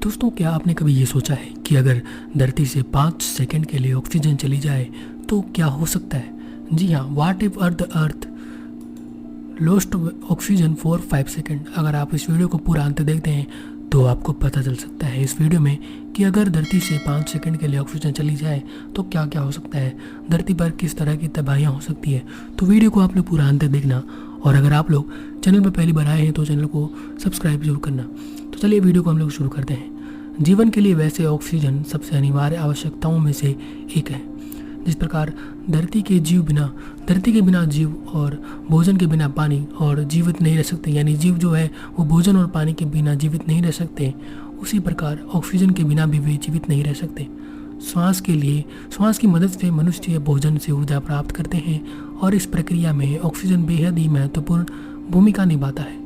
दोस्तों, क्या आपने कभी ये सोचा है कि अगर धरती से 5 सेकंड के लिए ऑक्सीजन चली जाए तो क्या हो सकता है? जी हाँ, what if the earth lost oxygen for 5 second. अगर आप इस वीडियो को पूरा अंत देखते हैं तो आपको पता चल सकता है इस वीडियो में कि अगर धरती से 5 सेकंड के लिए ऑक्सीजन चली जाए तो क्या क्या हो सकता है, धरती पर किस तरह की तबाहियाँ हो सकती है। तो वीडियो को आपने पूरा अंत देखना, और अगर आप लोग चैनल पर पहली बार आए हैं तो चैनल को सब्सक्राइब जरूर करना। तो चलिए वीडियो को हम लोग शुरू करते हैं। जीवन के लिए वैसे ऑक्सीजन सबसे अनिवार्य आवश्यकताओं में से एक है। जिस प्रकार धरती के बिना जीव और भोजन के बिना पानी और जीवित नहीं रह सकते, यानी जीव जो है वो भोजन और पानी के बिना जीवित नहीं रह सकते, उसी प्रकार ऑक्सीजन के बिना भी वे जीवित नहीं रह सकते। श्वास की मदद से मनुष्य भोजन से ऊर्जा प्राप्त करते हैं और इस प्रक्रिया में ऑक्सीजन बेहद ही महत्वपूर्ण भूमिका निभाता है।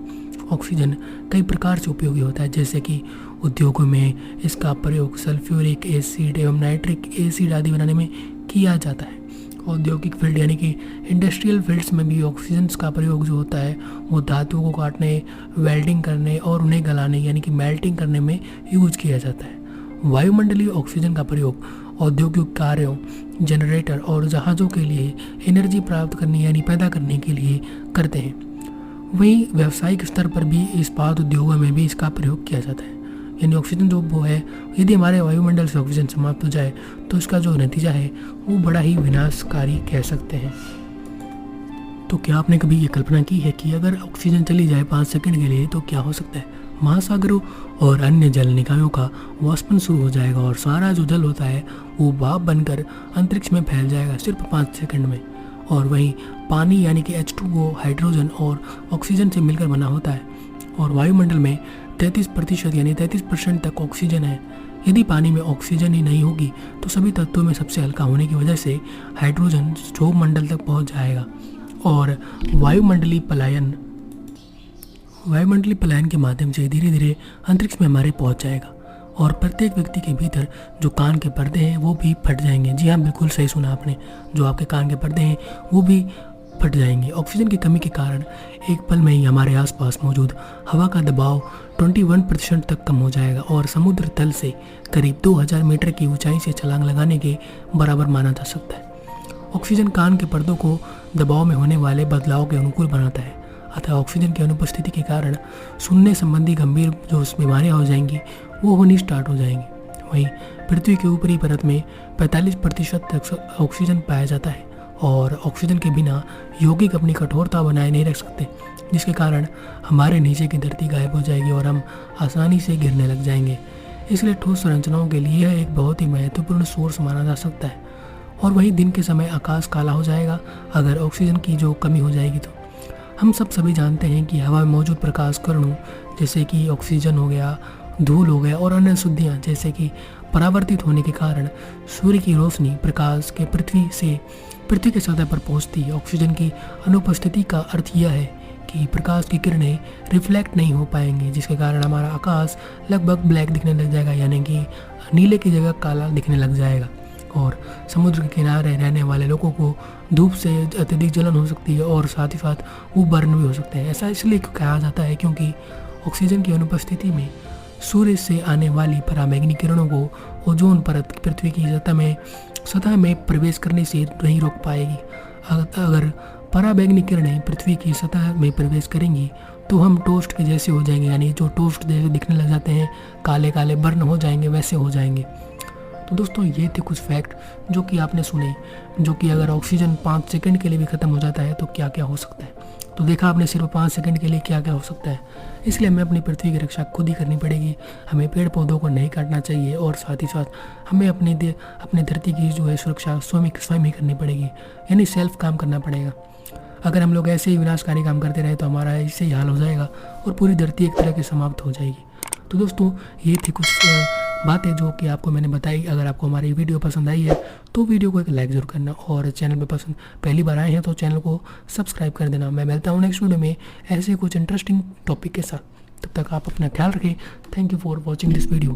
ऑक्सीजन कई प्रकार से उपयोगी होता है, जैसे कि उद्योगों में इसका प्रयोग सल्फ्यूरिक एसिड एवं नाइट्रिक एसिड आदि बनाने में किया जाता है। औद्योगिक फील्ड यानी कि इंडस्ट्रियल फील्ड्स में भी ऑक्सीजन का प्रयोग जो होता है वो धातुओं को काटने, वेल्डिंग करने और उन्हें गलाने यानी कि मेल्टिंग करने में यूज किया जाता है। वायुमंडलीय ऑक्सीजन का प्रयोग औद्योगिक कार्यों, जनरेटर और जहाज़ों के लिए एनर्जी प्राप्त करने यानी पैदा करने के लिए करते हैं। वहीं व्यावसायिक स्तर पर भी इस्पात उद्योगों में भी इसका प्रयोग किया जाता है। यानी ऑक्सीजन जो वो है, यदि हमारे वायुमंडल से ऑक्सीजन समाप्त हो जाए तो इसका जो नतीजा है वो बड़ा ही विनाशकारी कह सकते हैं। तो क्या आपने कभी ये कल्पना की है कि अगर ऑक्सीजन चली जाए 5 सेकंड के लिए तो क्या हो सकता है? महासागरों और अन्य जल निकायों का वाष्पन शुरू हो जाएगा और सारा जो जल होता है वो भाप बनकर अंतरिक्ष में फैल जाएगा सिर्फ 5 सेकंड में। और वहीं पानी यानी कि H2O हाइड्रोजन और ऑक्सीजन से मिलकर बना होता है, और वायुमंडल में 33% यानी 33% तक ऑक्सीजन है। यदि पानी में ऑक्सीजन ही नहीं होगी तो सभी तत्वों में सबसे हल्का होने की वजह से हाइड्रोजन क्षोभ मंडल तक पहुंच जाएगा और वायुमंडलीय पलायन के माध्यम से धीरे धीरे अंतरिक्ष में हमारे पहुंच जाएगा, और प्रत्येक व्यक्ति के भीतर जो कान के पर्दे हैं वो भी फट जाएंगे। जी हाँ, बिल्कुल सही सुना आपने, जो आपके कान के पर्दे हैं वो भी फट जाएंगे। ऑक्सीजन की कमी के कारण एक पल में ही हमारे आसपास मौजूद हवा का दबाव 21% तक कम हो जाएगा और समुद्र तल से करीब 2000 मीटर की ऊंचाई से छलांग लगाने के बराबर माना जा सकता है। ऑक्सीजन कान के पर्दों को दबाव में होने वाले बदलाव के अनुकूल बनाता है, अतः ऑक्सीजन की अनुपस्थिति के कारण सुनने संबंधी गंभीर जो बीमारियाँ हो जाएंगी वो होनी स्टार्ट हो जाएंगी। वहीं पृथ्वी के ऊपरी परत में 45% तक ऑक्सीजन पाया जाता है, और ऑक्सीजन के बिना यौगिक अपनी कठोरता बनाए नहीं रख सकते, जिसके कारण हमारे नीचे की धरती गायब हो जाएगी और हम आसानी से गिरने लग जाएंगे। इसलिए ठोस संरचनाओं के लिए यह एक बहुत ही महत्वपूर्ण सोर्स माना जा सकता है। और वहीं दिन के समय आकाश काला हो जाएगा अगर ऑक्सीजन की जो कमी हो जाएगी तो। हम सभी जानते हैं कि हवा में मौजूद प्रकाश कणों जैसे कि ऑक्सीजन हो गया, धूल हो गया और अन्य अशुद्धियाँ जैसे कि परावर्तित होने के कारण सूर्य की रोशनी प्रकाश के पृथ्वी के सतह पर पहुंचती है। ऑक्सीजन की अनुपस्थिति का अर्थ यह है कि प्रकाश की किरणें रिफ्लेक्ट नहीं हो पाएंगी, जिसके कारण हमारा आकाश लगभग ब्लैक दिखने लग जाएगा, यानी कि नीले की जगह काला दिखने लग जाएगा। और समुद्र के किनारे रहने वाले लोगों को धूप से अत्यधिक जलन हो सकती है और साथ ही साथ वो बर्न भी हो सकते हैं। ऐसा इसलिए कहा जाता है क्योंकि ऑक्सीजन की अनुपस्थिति में सूर्य से आने वाली पराबैंगनी किरणों को ओजोन परत पृथ्वी की सतह में प्रवेश करने से नहीं रोक पाएगी। अगर पराबैंगनी किरणें पृथ्वी की सतह में प्रवेश करेंगी तो हम टोस्ट के जैसे हो जाएंगे, यानी जो टोस्ट जैसे दिखने लग जाते हैं, काले काले बर्न हो जाएंगे, वैसे हो जाएंगे। तो दोस्तों, ये थे कुछ फैक्ट जो कि आपने सुने, जो कि अगर ऑक्सीजन 5 सेकंड के लिए भी ख़त्म हो जाता है तो क्या क्या हो सकता है। तो देखा आपने सिर्फ 5 सेकंड के लिए क्या क्या हो सकता है। इसलिए हमें अपनी पृथ्वी की रक्षा खुद ही करनी पड़ेगी। हमें पेड़ पौधों को नहीं काटना चाहिए और साथ ही साथ हमें अपने धरती की जो है सुरक्षा स्वयं ही करनी पड़ेगी, यानी सेल्फ काम करना पड़ेगा। अगर हम लोग ऐसे ही विनाशकारी काम करते रहे तो हमारा इससे ही हाल हो जाएगा और पूरी धरती एक तरह की समाप्त हो जाएगी। तो दोस्तों, ये थी कुछ बातें जो कि आपको मैंने बताई। अगर आपको हमारी वीडियो पसंद आई है तो वीडियो को एक लाइक जरूर करना, और चैनल पे पहली बार आए हैं तो चैनल को सब्सक्राइब कर देना। मैं मिलता हूँ नेक्स्ट वीडियो में ऐसे कुछ इंटरेस्टिंग टॉपिक के साथ। तब तक आप अपना ख्याल रखें। Thank you for watching this video.